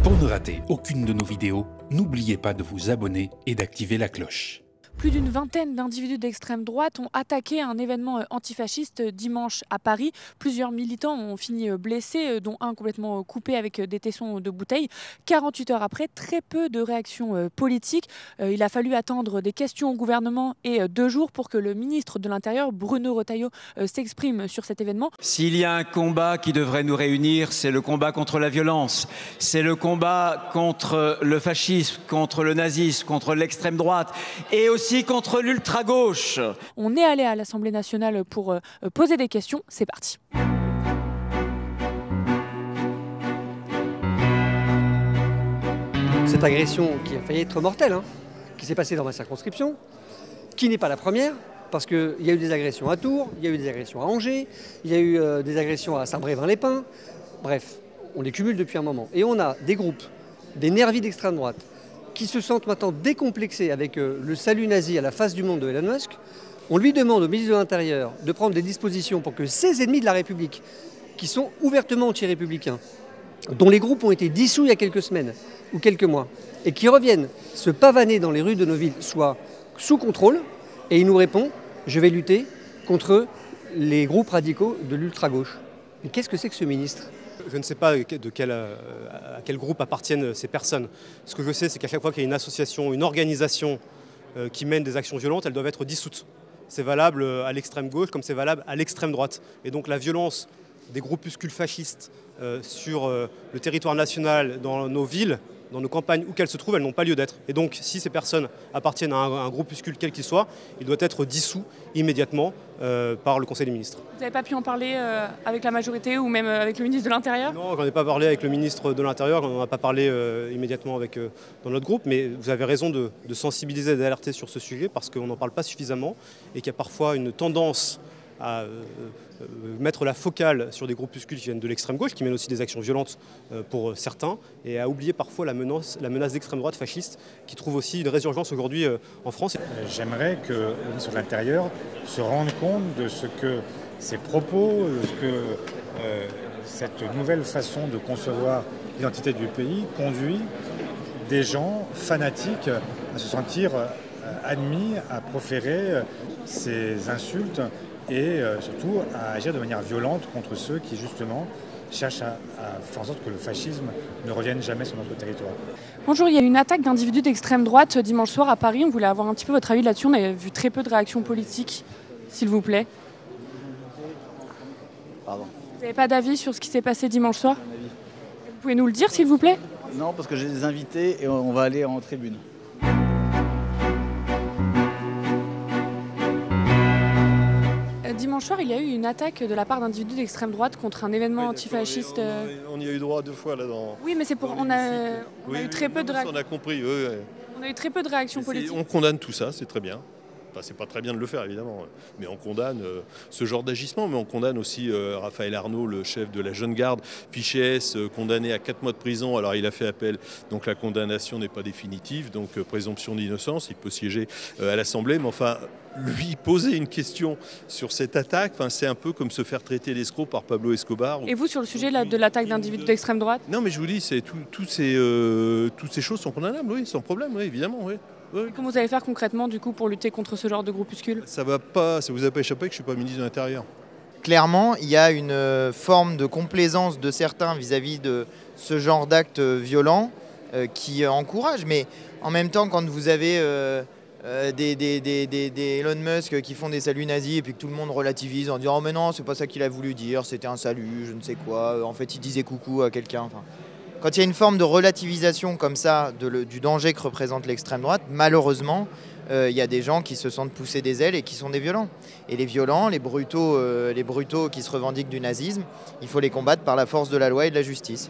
Pour ne rater aucune de nos vidéos, n'oubliez pas de vous abonner et d'activer la cloche. Plus d'une vingtaine d'individus d'extrême droite ont attaqué un événement antifasciste dimanche à Paris. Plusieurs militants ont fini blessés, dont un complètement coupé avec des tessons de bouteille. 48 heures après, très peu de réactions politiques. Il a fallu attendre des questions au gouvernement et 2 jours pour que le ministre de l'Intérieur, Bruno Retailleau, s'exprime sur cet événement. S'il y a un combat qui devrait nous réunir, c'est le combat contre la violence. C'est le combat contre le fascisme, contre le nazisme, contre l'extrême droite et aussi contre l'ultra-gauche. On est allé à l'Assemblée nationale pour poser des questions. C'est parti. Cette agression qui a failli être mortelle, qui s'est passée dans ma circonscription, qui n'est pas la première, parce qu'il y a eu des agressions à Tours, il y a eu des agressions à Angers, il y a eu des agressions à Saint-Brévin-les-Pins. Bref, on les cumule depuis un moment. Et on a des groupes, des nervis d'extrême droite, qui se sentent maintenant décomplexés avec le salut nazi à la face du monde de Elon Musk. On lui demande au ministre de l'Intérieur de prendre des dispositions pour que ces ennemis de la République, qui sont ouvertement anti-républicains, dont les groupes ont été dissous il y a quelques semaines ou quelques mois, et qui reviennent se pavaner dans les rues de nos villes, soient sous contrôle. Et il nous répond « Je vais lutter contre les groupes radicaux de l'ultra-gauche ». Mais qu'est-ce que c'est que ce ministre ? Je ne sais pas à quel groupe appartiennent ces personnes. Ce que je sais, c'est qu'à chaque fois qu'il y a une association, une organisation qui mène des actions violentes, elles doivent être dissoutes. C'est valable à l'extrême gauche comme c'est valable à l'extrême droite. Et donc la violence des groupuscules fascistes sur le territoire national, dans nos villes, dans nos campagnes, où qu'elles se trouvent, elles n'ont pas lieu d'être. Et donc, si ces personnes appartiennent à un groupuscule quel qu'il soit, il doit être dissous immédiatement par le Conseil des ministres. Vous n'avez pas pu en parler avec la majorité ou même avec le ministre de l'Intérieur ? Non, j'en ai pas parlé avec le ministre de l'Intérieur, on n'en a pas parlé immédiatement dans notre groupe, mais vous avez raison de sensibiliser et d'alerter sur ce sujet parce qu'on n'en parle pas suffisamment et qu'il y a parfois une tendance à mettre la focale sur des groupuscules qui viennent de l'extrême gauche, qui mènent aussi des actions violentes pour certains, et à oublier parfois la menace d'extrême droite fasciste, qui trouve aussi une résurgence aujourd'hui en France. J'aimerais que le ministre de l'Intérieur se rende compte de ce que ces propos, de ce que cette nouvelle façon de concevoir l'identité du pays conduit des gens fanatiques à se sentir admis, à proférer ces insultes et surtout à agir de manière violente contre ceux qui justement cherchent à faire en sorte que le fascisme ne revienne jamais sur notre territoire. Bonjour, il y a eu une attaque d'individus d'extrême droite dimanche soir à Paris. On voulait avoir un petit peu votre avis là-dessus. On a vu très peu de réactions politiques, s'il vous plaît. Pardon. Vous n'avez pas d'avis sur ce qui s'est passé dimanche soir ? Vous pouvez nous le dire, s'il vous plaît ? Non, parce que j'ai des invités et on va aller en tribune. Dimanche soir, il y a eu une attaque de la part d'individus d'extrême droite contre un événement antifasciste. On y a eu droit 2 fois là dans. Oui, mais c'est pour. On a eu très peu de réactions. On a compris. On a eu très peu de réactions politiques. On condamne tout ça, c'est très bien. Enfin, c'est pas très bien de le faire évidemment, mais on condamne ce genre d'agissement, mais on condamne aussi Raphaël Arnaud, le chef de la Jeune Garde, fiché S, condamné à 4 mois de prison. Alors il a fait appel, donc la condamnation n'est pas définitive, donc présomption d'innocence, il peut siéger à l'Assemblée, mais enfin lui poser une question sur cette attaque, c'est un peu comme se faire traiter d'escroc par Pablo Escobar. Et vous sur le sujet de l'attaque d'individus d'extrême droite ? Non, mais je vous dis, toutes ces choses sont condamnables, oui, sans problème, oui, évidemment, oui. Oui. Comment vous allez faire concrètement du coup pour lutter contre ce genre de groupuscule ? Ça vous a pas échappé que je ne suis pas ministre de l'Intérieur. Clairement, il y a une forme de complaisance de certains vis-à-vis de ce genre d'actes violents qui encourage. Mais en même temps, quand vous avez des Elon Musk qui font des saluts nazis et puis que tout le monde relativise en disant « Oh mais non, c'est pas ça qu'il a voulu dire, c'était un salut, je ne sais quoi, en fait il disait coucou à quelqu'un ». Quand il y a une forme de relativisation comme ça du danger que représente l'extrême droite, malheureusement, il y a des gens qui se sentent pousser des ailes et qui sont des violents. Et les violents, les brutaux qui se revendiquent du nazisme, il faut les combattre par la force de la loi et de la justice.